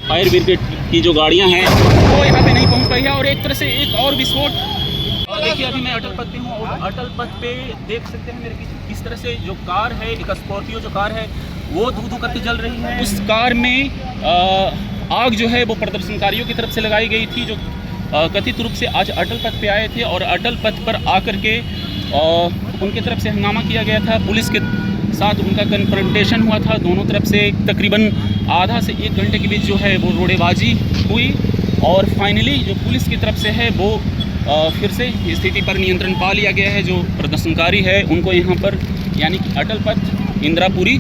Fire brigade की जो गाड़ियां हैं वो यहाँ पे नहीं पहुँच पाई है। और एक तरह से एक और विस्फोट, देखिए अभी मैं अटल पथ पे हूँ और अटल पथ पे देख सकते हैं मेरे पीछे किस तरह से जो कार है, एक स्कॉर्पियो जो कार है वो धू धू करके जल रही है। उस कार में आग जो है वो प्रदर्शनकारियों की तरफ से लगाई गई थी, जो कथित रूप से आज अटल पथ पे आए थे और अटल पथ पर आकर के उनके तरफ से हंगामा किया गया था। पुलिस के साथ उनका कन्फ्रंटेशन हुआ था। दोनों तरफ से तकरीबन आधा से 1 घंटे के बीच जो है वो रोड़ेबाजी हुई और फाइनली जो पुलिस की तरफ से है वो फिर से स्थिति पर नियंत्रण पा लिया गया है। जो प्रदर्शनकारी है उनको यहाँ पर यानी कि अटल पथ इंदिरापुरी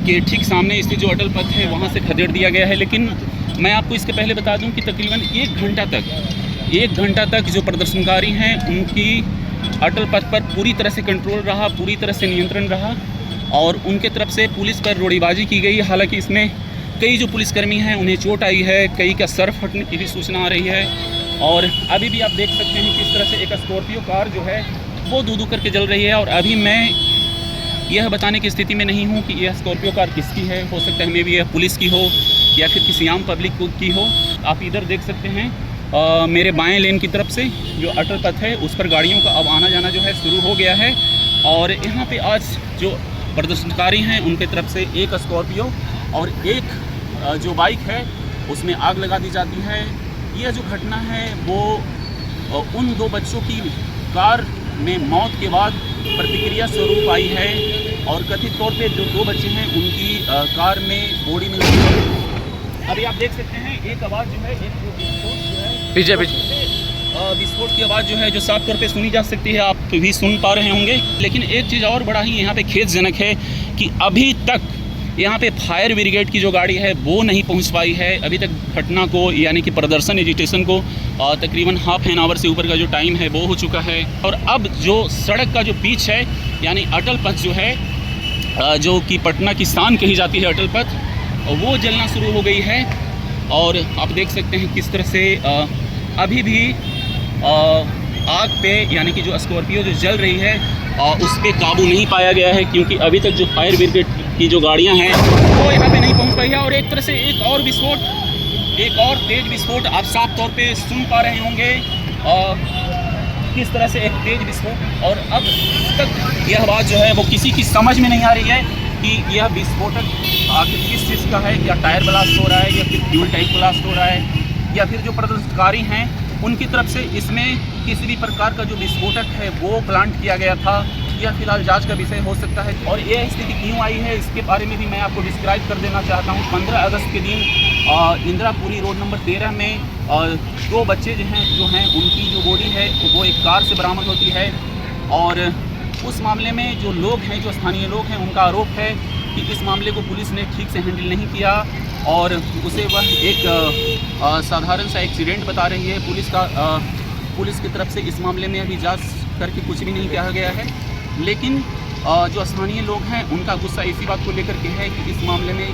के ठीक सामने स्थित जो अटल पथ है वहाँ से खदेड़ दिया गया है। लेकिन मैं आपको इसके पहले बता दूं कि तकरीबन 1 घंटा तक जो प्रदर्शनकारी हैं उनकी अटल पथ पर पूरी तरह से कंट्रोल रहा, पूरी तरह से नियंत्रण रहा और उनके तरफ से पुलिस पर रोड़ीबाजी की गई। हालांकि इसमें कई जो पुलिसकर्मी हैं उन्हें चोट आई है, कई का सर फटने की भी सूचना आ रही है। और अभी भी आप देख सकते हैं किस तरह से एक स्कॉर्पियो कार जो है वो दू दू करके जल रही है। और अभी मैं यह बताने की स्थिति में नहीं हूँ कि यह स्कॉर्पियो कार किसकी है। हो सकता है मे भी यह पुलिस की हो या फिर किसी आम पब्लिक की हो। आप इधर देख सकते हैं मेरे बाएं लेन की तरफ से जो अटल पथ है उस पर गाड़ियों का अब आना जाना जो है शुरू हो गया है। और यहाँ पे आज जो प्रदर्शनकारी हैं उनके तरफ से एक स्कॉर्पियो और एक जो बाइक है उसमें आग लगा दी जाती है। यह जो घटना है वो उन 2 बच्चों की कार में मौत के बाद प्रतिक्रिया स्वरूप आई है और कथित तौर पे जो 2 बच्चे हैं उनकी कार में बॉडी मिली है। अभी आप देख सकते हैं एक आवाज़ जो है, एक विस्फोट जो है पीछे विस्फोट की आवाज़ जो है जो साफ तौर पे सुनी जा सकती है, आप भी सुन पा रहे होंगे। लेकिन एक चीज़ और बड़ा ही यहाँ पे खेदजनक है कि अभी तक यहाँ पे फायर ब्रिगेड की जो गाड़ी है वो नहीं पहुँच पाई है। अभी तक घटना को यानी कि प्रदर्शन एजिटेशन को तकरीबन हाफ एन आवर से ऊपर का जो टाइम है वो हो चुका है। और अब जो सड़क का जो पिच है यानी अटल पथ जो है जो कि पटना की शान कही जाती है अटल पथ, वो जलना शुरू हो गई है। और आप देख सकते हैं किस तरह से अभी भी आग पे यानी कि जो स्कॉर्पियो जो जल रही है उस पर काबू नहीं पाया गया है, क्योंकि अभी तक जो फायर ब्रिगेड की जो गाड़ियां हैं वो यहाँ पे नहीं पहुँच पाई है। और एक तरह से एक और विस्फोट, एक और तेज़ विस्फोट आप साफ तौर पे सुन पा रहे होंगे किस तरह से एक तेज़ विस्फोट। और अब तक यह बात जो है वो किसी की समझ में नहीं आ रही है कि यह विस्फोटक आखिर किस चीज़ का है, या टायर ब्लास्ट हो रहा है या फिर फ्यूल टैंक ब्लास्ट हो रहा है या फिर जो प्रदर्शनकारी हैं उनकी तरफ से इसमें किसी भी प्रकार का जो विस्फोटक है वो प्लांट किया गया था। यह फिलहाल जांच का विषय हो सकता है। और यह स्थिति क्यों आई है इसके बारे में भी मैं आपको डिस्क्राइब कर देना चाहता हूँ। 15 अगस्त के दिन इंदिरापुरी रोड नंबर 13 में 2 बच्चे जो हैं उनकी जो बॉडी है वो एक कार से बरामद होती है। और उस मामले में जो लोग हैं, जो स्थानीय लोग हैं, उनका आरोप है कि इस मामले को पुलिस ने ठीक से हैंडल नहीं किया और उसे वह एक साधारण सा एक्सीडेंट बता रही है। पुलिस की तरफ से इस मामले में अभी जांच करके कुछ भी नहीं कहा गया है। लेकिन जो स्थानीय लोग हैं उनका गुस्सा इसी बात को लेकर के है कि इस मामले में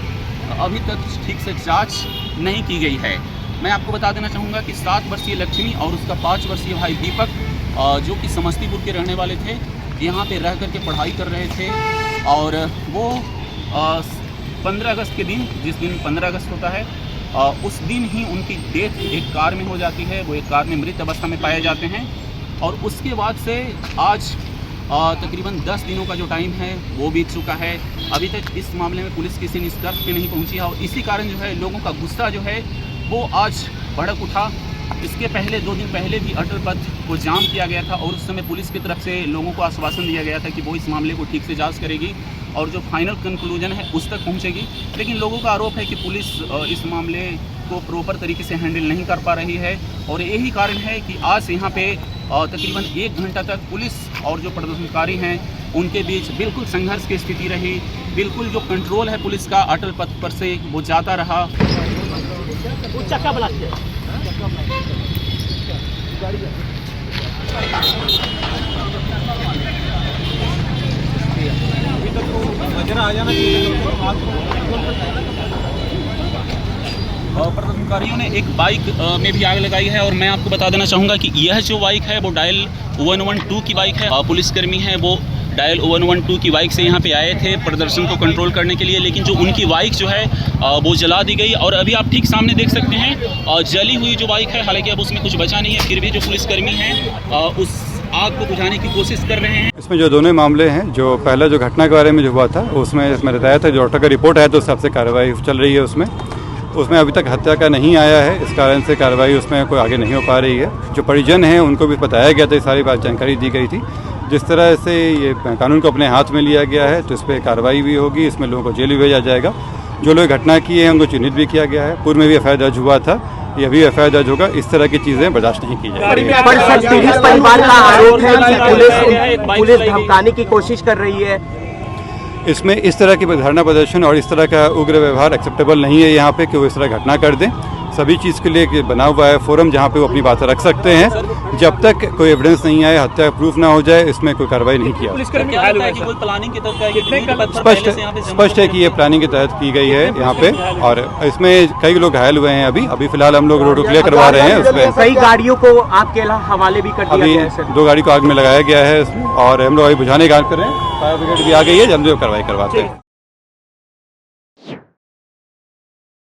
अभी तक ठीक से जांच नहीं की गई है। मैं आपको बता देना चाहूँगा कि 7 वर्षीय लक्ष्मी और उसका 5 वर्षीय भाई दीपक जो कि समस्तीपुर के रहने वाले थे, यहाँ पे रह कर के पढ़ाई कर रहे थे। और वो 15 अगस्त के दिन, जिस दिन 15 अगस्त होता है, उस दिन ही उनकी डेथ एक कार में हो जाती है। वो एक कार में मृत अवस्था में पाए जाते हैं। और उसके बाद से आज तकरीबन 10 दिनों का जो टाइम है वो बीत चुका है। अभी तक इस मामले में पुलिस किसी निष्कर्ष पे नहीं पहुंची है। और इसी कारण जो है लोगों का गुस्सा जो है वो आज भड़क उठा। इसके पहले 2 दिन पहले भी अटल पथ को जाम किया गया था और उस समय पुलिस की तरफ से लोगों को आश्वासन दिया गया था कि वो इस मामले को ठीक से जांच करेगी और जो फाइनल कंक्लूजन है उस तक पहुंचेगी। लेकिन लोगों का आरोप है कि पुलिस इस मामले को प्रॉपर तरीके से हैंडल नहीं कर पा रही है। और यही कारण है कि आज यहाँ पे तकरीबन 1 घंटा तक पुलिस और जो प्रदर्शनकारी हैं उनके बीच बिल्कुल संघर्ष की स्थिति रही। बिल्कुल जो कंट्रोल है पुलिस का अटल पथ पर से वो जाता रहा। प्रदर्शनकारियों ने एक बाइक में भी आग लगाई है। और मैं आपको बता देना चाहूँगा कि यह जो बाइक है वो डायल 112 की बाइक है। पुलिसकर्मी हैं वो डायल 112 की बाइक से यहाँ पे आए थे प्रदर्शन को कंट्रोल करने के लिए, लेकिन जो उनकी बाइक जो है वो जला दी गई। और अभी आप ठीक सामने देख सकते हैं जली हुई जो बाइक है, हालांकि अब उसमें कुछ बचा नहीं है, फिर भी जो पुलिसकर्मी हैं उस आग को बुझाने की कोशिश कर रहे हैं। इसमें जो दोनों मामले हैं, जो पहला जो घटना के बारे में जो हुआ था उसमें इसमें बताया था, जो डॉक्टर का रिपोर्ट है तो उस हिसाब से कार्रवाई चल रही है। उसमें अभी तक हत्या का नहीं आया है, इस कारण से कार्रवाई उसमें कोई आगे नहीं हो पा रही है। जो परिजन हैं उनको भी बताया गया था, ये सारी बात जानकारी दी गई थी। जिस तरह से ये कानून को अपने हाथ में लिया गया है तो इस पर कार्रवाई भी होगी, इसमें लोगों को जेल भी भेजा जाएगा। जो लोग घटना किए हैं उनको चिन्हित भी किया गया है। पूर्व में भी एफआईआर दर्ज हुआ था, ये अभी एफआईआर दर्ज होगा। इस तरह की चीज़ें बर्दाश्त नहीं की जाएगी। परिवार का आरोप है कि पुलिस धमकाने की कोशिश कर रही है। इसमें इस तरह की धरना प्रदर्शन और इस तरह का उग्र व्यवहार एक्सेप्टेबल नहीं है यहाँ पे कि वो इस तरह घटना कर दें। सभी चीज़ के लिए बना हुआ है फोरम जहाँ पे वो अपनी बातें रख सकते हैं। जब तक कोई एविडेंस नहीं आए, हत्या प्रूफ ना हो जाए, इसमें कोई कार्रवाई नहीं किया। स्पष्ट है कि ये प्लानिंग के तहत की गई है यहाँ पे, और इसमें कई लोग घायल हुए हैं। अभी फिलहाल हम लोग रोड क्लियर करवा रहे हैं। उसमें कई गाड़ियों को आपके हवाले भी कर दिया गया है। अभी 2 गाड़ी को आग में लगाया गया है और हम लोग अभी बुझाने का काम कर रहे हैं। फायर ब्रिगेड भी आ गई है, जल्दी कार्रवाई करवाते हैं।